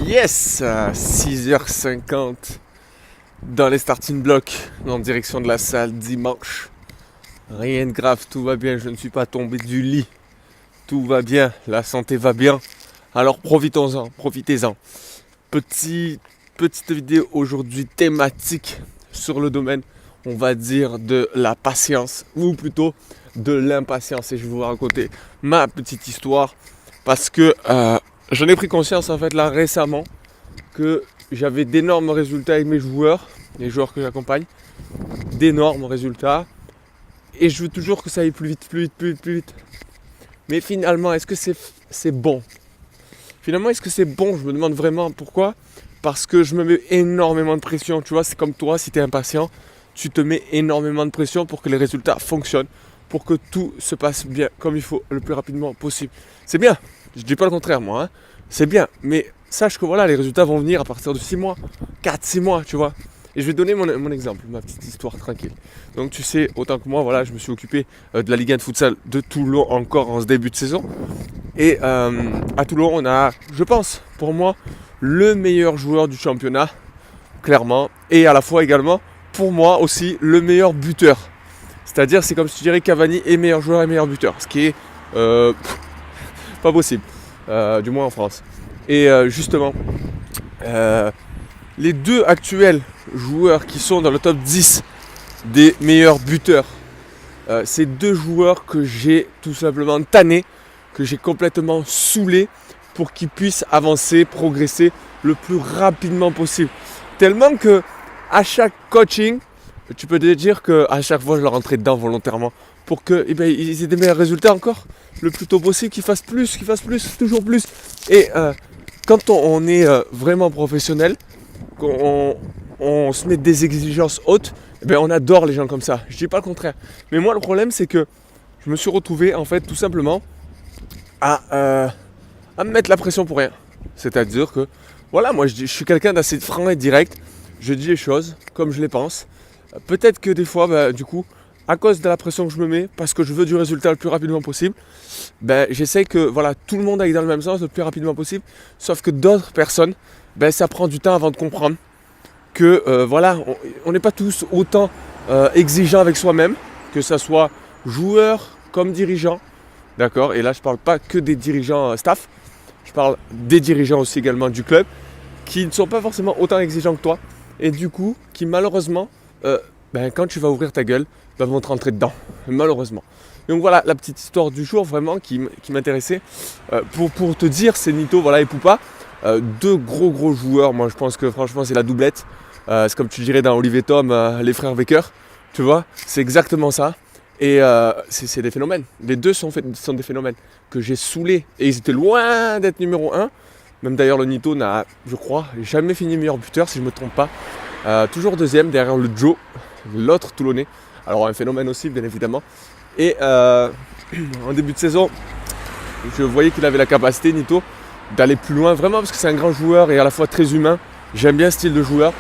Yes, à 6h50 dans les starting blocks en direction de la salle dimanche. Rien de grave, tout va bien, je ne suis pas tombé du lit. Tout va bien, la santé va bien. Alors profitons-en, profitez-en. Petite vidéo aujourd'hui thématique sur le domaine, on va dire, de la patience, ou plutôt de l'impatience. Et je vais vous raconter ma petite histoire parce que j'en ai pris conscience en fait là récemment que j'avais d'énormes résultats avec mes joueurs, les joueurs que j'accompagne, d'énormes résultats. Et je veux toujours que ça aille plus vite. Mais finalement, est-ce que c'est bon ? Finalement, est-ce que c'est bon ? Je me demande vraiment pourquoi. Parce que je me mets énormément de pression. Tu vois, c'est comme toi, si tu es impatient, tu te mets énormément de pression pour que les résultats fonctionnent, pour que tout se passe bien, comme il faut, le plus rapidement possible. C'est bien, je ne dis pas le contraire moi, hein. C'est bien, mais sache que voilà, les résultats vont venir à partir de 6 mois, 4-6 mois, tu vois. Et je vais te donner mon exemple, ma petite histoire tranquille. Donc tu sais, autant que moi, voilà, je me suis occupé de la Ligue 1 de futsal de Toulon encore en ce début de saison. Et à Toulon, on a, je pense, pour moi, le meilleur joueur du championnat, clairement. Et à la fois également, pour moi aussi, le meilleur buteur. C'est-à-dire, c'est comme si tu dirais Cavani est meilleur joueur et meilleur buteur. Ce qui est pas possible, du moins en France. Et justement, les deux actuels joueurs qui sont dans le top 10 des meilleurs buteurs, c'est deux joueurs que j'ai tout simplement tanné, que j'ai complètement saoulé pour qu'ils puissent avancer, progresser le plus rapidement possible. Tellement que à chaque coaching, tu peux te dire qu'à chaque fois je leur rentrais dedans volontairement pour qu'ils aient des meilleurs résultats encore, le plus tôt possible, qu'ils fassent plus, toujours plus. Et quand on est vraiment professionnel, on se met des exigences hautes, on adore les gens comme ça. Je dis pas le contraire. Mais moi le problème c'est que je me suis retrouvé en fait tout simplement à me mettre la pression pour rien. C'est-à-dire que voilà, moi je suis quelqu'un d'assez franc et direct. Je dis les choses comme je les pense. Peut-être que des fois, du coup, à cause de la pression que je me mets, parce que je veux du résultat le plus rapidement possible, j'essaie que voilà, tout le monde aille dans le même sens le plus rapidement possible. Sauf que d'autres personnes, ça prend du temps avant de comprendre que voilà, on n'est pas tous autant exigeants avec soi-même, que ça soit joueur comme dirigeant. D'accord ? Et là, je ne parle pas que des dirigeants staff, je parle des dirigeants aussi également du club, qui ne sont pas forcément autant exigeants que toi, et du coup, qui malheureusement, quand tu vas ouvrir ta gueule, vont te rentrer dedans, malheureusement. Donc voilà, la petite histoire du jour vraiment qui m'intéressait. Pour te dire, c'est Nito et Poupa, deux gros joueurs. Moi, je pense que franchement, c'est la doublette. C'est comme tu dirais dans Olivier Tom, les frères Becker, tu vois, c'est exactement ça. Et c'est des phénomènes. Les deux sont des phénomènes que j'ai saoulés. Et ils étaient loin d'être numéro 1. Même d'ailleurs, le Nito n'a, je crois, jamais fini meilleur buteur, si je ne me trompe pas. Toujours deuxième, derrière le Joe, l'autre Toulonnais. Alors, un phénomène aussi, bien évidemment. Et en début de saison, je voyais qu'il avait la capacité, Nito, d'aller plus loin. Vraiment, parce que c'est un grand joueur et à la fois très humain. J'aime bien ce style de joueur.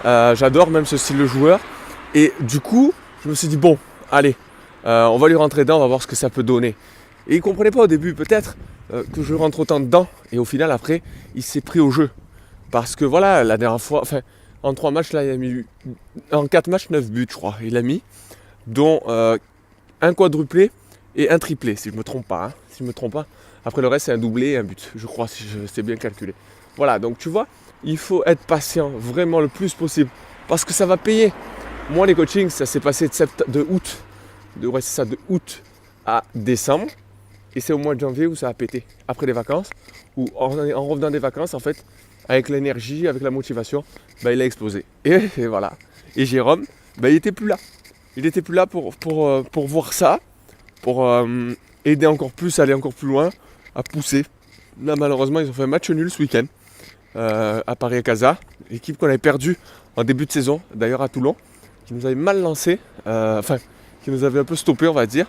J'adore même ce style de joueur. Et du coup, je me suis dit, bon, allez, on va lui rentrer dedans, on va voir ce que ça peut donner. Et il ne comprenait pas au début, peut-être, que je rentre autant dedans. Et au final, après, il s'est pris au jeu. Parce que voilà, la dernière fois, en 3 matchs, là, il a mis, en 4 matchs, 9 buts, je crois. Il a mis, dont un quadruplé et un triplé, si je ne me trompe pas. Après, le reste, c'est un doublé et un but, je crois, si je sais bien calculé. Voilà, donc tu vois, il faut être patient, vraiment le plus possible. Parce que ça va payer. Moi, les coachings, ça s'est passé de août à décembre. Et c'est au mois de janvier où ça a pété. Après les vacances, ou en revenant des vacances, en fait, avec l'énergie, avec la motivation, il a explosé. Et voilà. Et Jérôme, il n'était plus là. Il n'était plus là pour voir ça, pour aider encore plus, aller encore plus loin, à pousser. Là, malheureusement, ils ont fait un match nul ce week-end à Paris-Casa. L'équipe qu'on avait perdue en début de saison, d'ailleurs à Toulon, qui nous avait mal lancé, qui nous avait un peu stoppé, on va dire.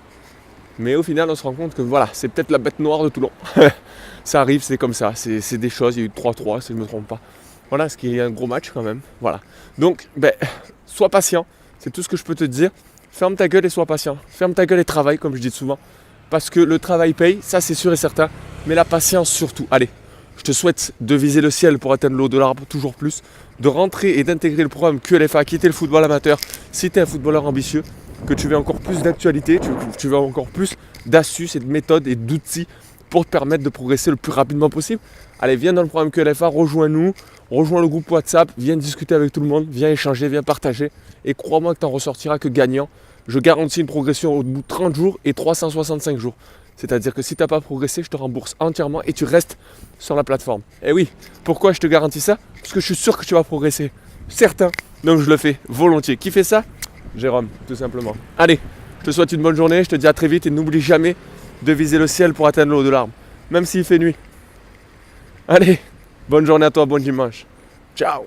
Mais au final, on se rend compte que voilà, c'est peut-être la bête noire de Toulon. Ça arrive, c'est comme ça, c'est des choses. Il y a eu 3-3, si je ne me trompe pas. Voilà, ce qui est un gros match quand même. Voilà. Donc, sois patient, c'est tout ce que je peux te dire. Ferme ta gueule et sois patient. Ferme ta gueule et travaille, comme je dis souvent. Parce que le travail paye, ça c'est sûr et certain. Mais la patience surtout. Allez, Je te souhaite de viser le ciel pour atteindre le haut de l'arbre toujours plus, de rentrer et d'intégrer le programme QLFA, quitter le football amateur si tu es un footballeur ambitieux, que tu veux encore plus d'actualité, tu veux encore plus d'astuces et de méthodes et d'outils pour te permettre de progresser le plus rapidement possible. Allez, viens dans le programme QLFA, rejoins-nous, rejoins le groupe WhatsApp, viens discuter avec tout le monde, viens échanger, viens partager. Et crois-moi que tu n'en ressortiras que gagnant. Je garantis une progression au bout de 30 jours et 365 jours. C'est-à-dire que si tu n'as pas progressé, je te rembourse entièrement et tu restes sur la plateforme. Et oui, pourquoi je te garantis ça? Parce que je suis sûr que tu vas progresser. Certain. Donc je le fais volontiers. Qui fait ça? Jérôme, tout simplement. Allez, je te souhaite une bonne journée, je te dis à très vite et n'oublie jamais de viser le ciel pour atteindre le haut de l'arbre. Même s'il fait nuit. Allez, bonne journée à toi, bon dimanche. Ciao.